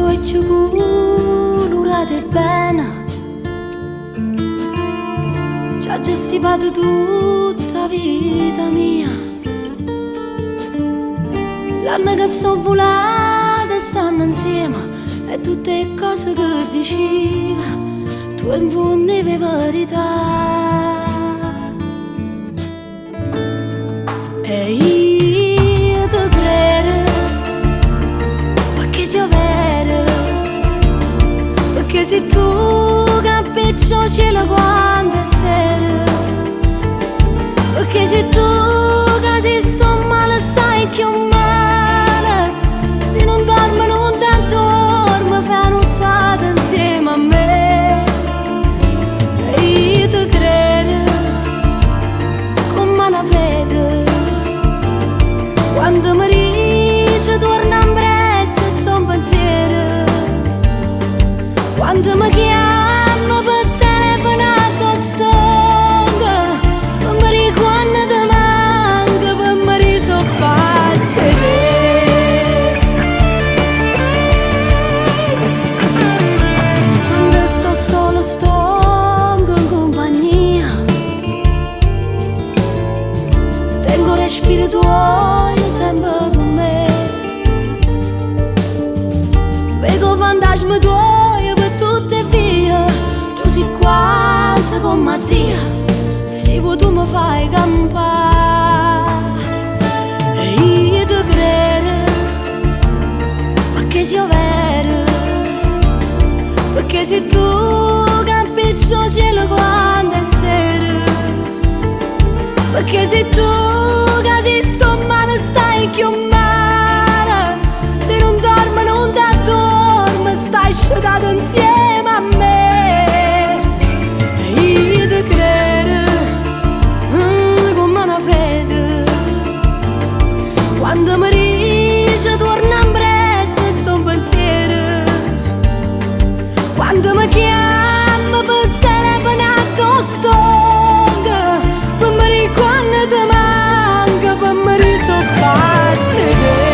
occhi colorati bene, ci ha gestito tutta la vita mia. L'anno che sono volate stanno insieme e tutte le cose che diceva tu in fondo è verità. E io ti credo perché sei vero, perché sei tu che appiccio il cielo quando è sera, perché sei tu che se sto male stai più male, se non dormo non ti dormo, fai nottata insieme a me. E io ti credo come una fede, quando mi dice torna in brezza e sto in pensiero, quando mi chiama per telefonato stonga, per morire quando ti manca, per morire so pazza di te. Quando sto solo stonga in compagnia, tengo respiro tuoi sempre con me, vedo fantasmi tuoi per tutte vie, tu sei quasi come Mattia, se vuoi tu mi fai campare. E io ti credo perché sei vero, perché sei tu che appiccio il cielo quando è sera, perché sei tu che se sto male stai più male, se non dormo non ti dormo, stai scioltato insieme a me. E io ti credo come una fede, quando mi dice torna in brezza e sto in pensiero, quando mi chiama per telefonato stonga, per morire quando ti manca, per morire so pazza di te.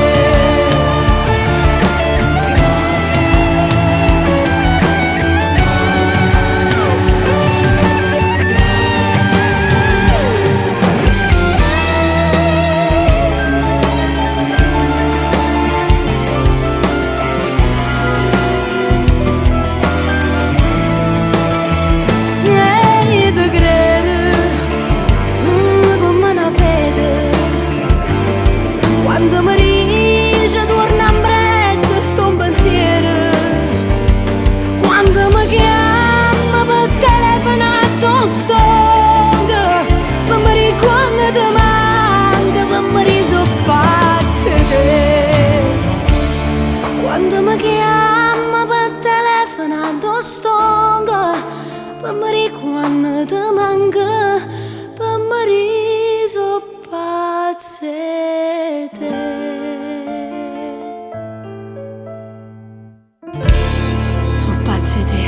Io ti credo come una fede, quando mi dice torna in brezza e sto in pensiero, quando mi chiama per telefonato stonga, per morire quando ti manca, per morire so pazza di te. Quando mi chiama per telefonato stonga, per morire quando ti manca, per morire so pazza di te. So pazza di te.